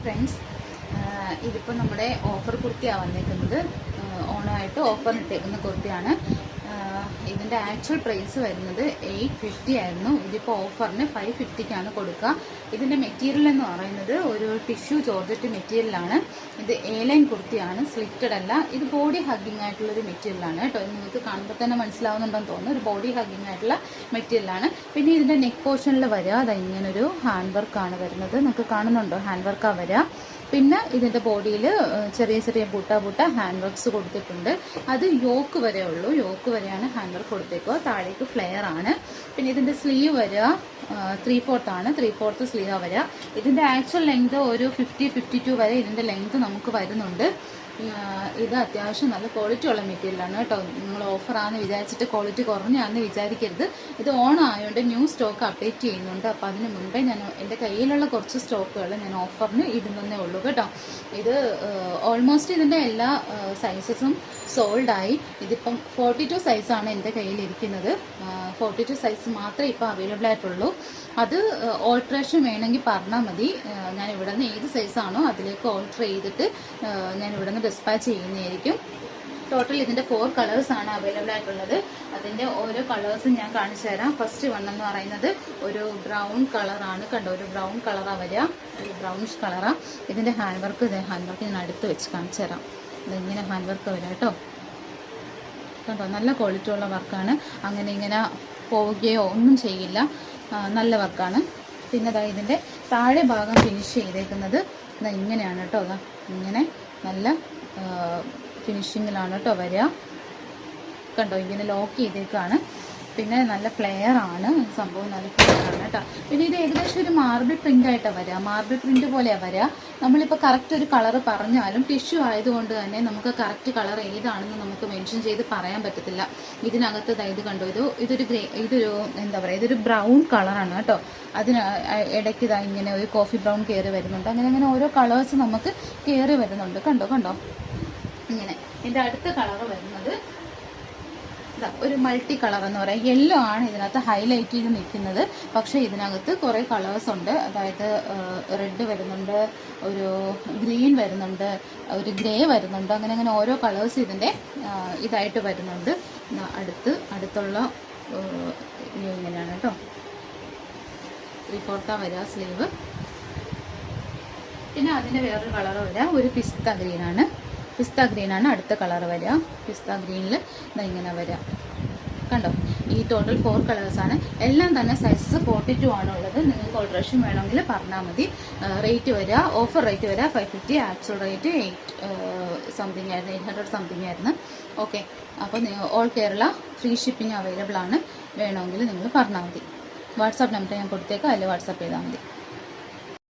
Friends, ഇതിപ്പോൾ നമ്മുടെ offer കുർത്തിയാണ് വന്നേക്കുന്നത്. ഓണമായിട്ട് ഓഫർ ഇട്ടേക്കുന്ന കുർത്തിയാണ്. ഇതിൻ്റെ ആക്ച്വൽ പ്രൈസ് വരുന്നത് 850 ആയിരുന്നു. ഇതിപ്പോൾ ഓഫറിന് 550ക്കാണ് കൊടുക്കുക. ഇതിൻ്റെ മെറ്റീരിയൽ എന്ന് പറയുന്നത് ഒരു ടിഷ്യൂ ജോർജറ്റ് മെറ്റീരിയലാണ്. ഇത് A-ലൈൻ കുർത്തിയാണ്, സ്ലിറ്റഡ് അല്ല. ഇത് ബോഡി ഹഗ്ഗിങ് ആയിട്ടുള്ളൊരു മെറ്റീരിയലാണ് കേട്ടോ. നിങ്ങൾക്ക് കാണുമ്പോൾ തന്നെ മനസ്സിലാവുന്നുണ്ടെന്ന് തോന്നുന്നു. ഒരു ബോഡി ഹഗ്ഗിങ് ആയിട്ടുള്ള മെറ്റീരിയലാണ്. പിന്നെ ഇതിൻ്റെ നെക്ക് പോർഷനിൽ വരിക അത് ഇങ്ങനൊരു ഹാൻഡ് വർക്കാണ് വരുന്നത്. നിങ്ങൾക്ക് കാണുന്നുണ്ടോ? ഹാൻഡ് വർക്കാണ് വരിക. പിന്നെ ഇതിൻ്റെ ബോഡിയിൽ ചെറിയ ചെറിയ ബുട്ട ഹാൻഡ് വർക്ക്സ് കൊടുത്തിട്ടുണ്ട്. അത് യോക്ക് വരെ ഉള്ളൂ. യോക്ക് വരെയാണ് ഹാൻഡ് വർക്ക് കൊടുത്തേക്കുക. താഴേക്ക് ഫ്ലെയർ ആണ്. പിന്നെ ഇതിൻ്റെ സ്ലീവ് വരിക 3/4 ആണ്. 3/4 സ്ലീവ് വരിക. ഇതിൻ്റെ ആക്ച്വൽ ലെങ്ത് ഒരു 50-52 വരെ ഇതിൻ്റെ ലെങ്ത് നമുക്ക് വരുന്നുണ്ട്. ഇത് അത്യാവശ്യം നല്ല ക്വാളിറ്റി ഉള്ള മെറ്റീരിയലാണ് കേട്ടോ. നിങ്ങൾ ഓഫറാണെന്ന് വിചാരിച്ചിട്ട് ക്വാളിറ്റി കുറഞ്ഞാണെന്ന് വിചാരിക്കരുത്. ഇത് ഓണം ആയതുകൊണ്ട് ന്യൂ സ്റ്റോക്ക് അപ്ഡേറ്റ് ചെയ്യുന്നുണ്ട്. അപ്പോൾ അതിന് മുൻപേ ഞാൻ എൻ്റെ കയ്യിലുള്ള കുറച്ച് സ്റ്റോക്കുകൾ ഞാൻ ഓഫറിന് ഇടുന്നതേ ഉള്ളൂ കേട്ടോ. ഇത് ഓൾമോസ്റ്റ് ഇതിൻ്റെ എല്ലാ സൈസസും സോൾഡായി. ഇതിപ്പം 42 സൈസാണ് എൻ്റെ കയ്യിലിരിക്കുന്നത്. 42 സൈസ് മാത്രമേ ഇപ്പോൾ അവൈലബിൾ ആയിട്ടുള്ളൂ. അത് ഓൾട്രേഷൻ വേണമെങ്കിൽ പറഞ്ഞാൽ മതി. ഞാൻ ഇവിടെ നിന്ന് ഏത് സൈസാണോ അതിലേക്ക് ഓൾട്ടർ ചെയ്തിട്ട് ഞാൻ ഇവിടെ നിന്ന് ഡിസ്പാച്ച് ചെയ്യുന്നതായിരിക്കും. ടോട്ടൽ ഇതിൻ്റെ 4 കളേഴ്സാണ് അവൈലബിൾ ആയിട്ടുള്ളത്. അതിൻ്റെ ഓരോ കളേഴ്സും ഞാൻ കാണിച്ചു തരാം. ഫസ്റ്റ് വൺ എന്ന് പറയുന്നത് ഒരു ബ്രൗൺ കളറാണ്. കണ്ടോ, ഒരു ബ്രൗൺ കളറാണ് വരിക. ഒരു ബ്രൗണിഷ് കളറാണ്. ഇതിൻ്റെ ഹാൻഡ് വർക്ക് ഞാൻ അടുത്ത് വെച്ച് കാണിച്ചു തരാം. ഇതിങ്ങനെ ഹാൻഡ് വർക്ക് വരാം കേട്ടോ. കണ്ടോ, നല്ല ക്വാളിറ്റി ഉള്ള വർക്കാണ്. അങ്ങനെ ഇങ്ങനെ പോവുകയോ ഒന്നും ചെയ്യില്ല. നല്ല വർക്കാണ്. പിന്നെ അതാ ഇതിൻ്റെ താഴെ ഭാഗം ഫിനിഷ് ചെയ്തേക്കുന്നത് ഇങ്ങനെയാണ് കേട്ടോ. അതാ ഇങ്ങനെ നല്ല ഫിനിഷിങ്ങിലാണ് കേട്ടോ വരിക. കണ്ടോ, ഇങ്ങനെ ലോക്ക് ചെയ്തേക്കാണ്. പിന്നെ നല്ല ഫ്ലെയർ ആണ് സംഭവം. നല്ല ഫ്ലെയർ ആണ് കേട്ടോ. പിന്നെ ഇത് ഏകദേശം ഒരു മാർബിൾ പ്രിൻ്റ് ആയിട്ടാണ് വരിക. മാർബിൾ പ്രിൻ്റ് പോലെയാണ് വരിക. നമ്മളിപ്പോൾ കറക്റ്റ് ഒരു കളർ പറഞ്ഞാലും ടിഷ്യൂ ആയതുകൊണ്ട് തന്നെ നമുക്ക് കറക്റ്റ് കളർ ഏതാണെന്ന് നമുക്ക് മെൻഷൻ ചെയ്ത് പറയാൻ പറ്റത്തില്ല. ഇതിനകത്ത് ഇത് കണ്ടോ, ഇതൊരു എന്താ പറയുക, ഇതൊരു ബ്രൗൺ കളറാണ് കേട്ടോ. അതിന് ഇടയ്ക്ക് ഇങ്ങനെ ഒരു കോഫി ബ്രൗൺ കയറി വരുന്നുണ്ട്. അങ്ങനെ ഓരോ കളേഴ്സ് നമുക്ക് കയറി വരുന്നുണ്ട്. കണ്ടോ ഇങ്ങനെ. ഇതിൻ്റെ അടുത്ത കളർ വരുന്നത് ഒരു മൾട്ടി കളർ എന്ന് പറയാം. യെല്ലോ ആണ് ഇതിനകത്ത് ഹൈലൈറ്റ് ചെയ്ത് നിൽക്കുന്നത്. പക്ഷേ ഇതിനകത്ത് കുറേ കളേഴ്സ് ഉണ്ട്. അതായത് റെഡ് വരുന്നുണ്ട്, ഒരു ഗ്രീൻ വരുന്നുണ്ട്, ഒരു ഗ്രേ വരുന്നുണ്ട്. അങ്ങനെ ഓരോ കളേഴ്സ് ഇതിൻ്റെ ഇതായിട്ട് വരുന്നുണ്ട്. അടുത്തുള്ള ഇങ്ങനെയാണ് കേട്ടോ. 3/4 വരിക സ്ലീവ്. പിന്നെ അതിൻ്റെ വേറൊരു കളർ വരിക ഒരു പിസ്ത ഗ്രീനാണ് അടുത്ത കളർ വരിക. പിസ്ത ഗ്രീനിൽ ഇങ്ങനെ വരിക. കണ്ടോ, ഈ ടോട്ടൽ 4 കളേഴ്സാണ്. എല്ലാം തന്നെ സൈസസ് 42 ആണുള്ളത്. നിങ്ങൾക്ക് ഓൾട്രേഷൻ വേണമെങ്കിൽ പറഞ്ഞാൽ മതി. റേറ്റ് വരിക, ഓഫർ റേറ്റ് വരിക 550. ആക്ച്വൽ റേറ്റ് 800 സംതിങ് ആയിരുന്നു. ഓക്കെ, അപ്പോൾ all Kerala free shipping available ആണ്. വേണമെങ്കിൽ നിങ്ങൾ പറഞ്ഞാൽ മതി. വാട്സാപ്പ് നമ്പർ ഞാൻ കൊടുത്തേക്കാം, അതിൽ വാട്സാപ്പ് ചെയ്താൽ മതി.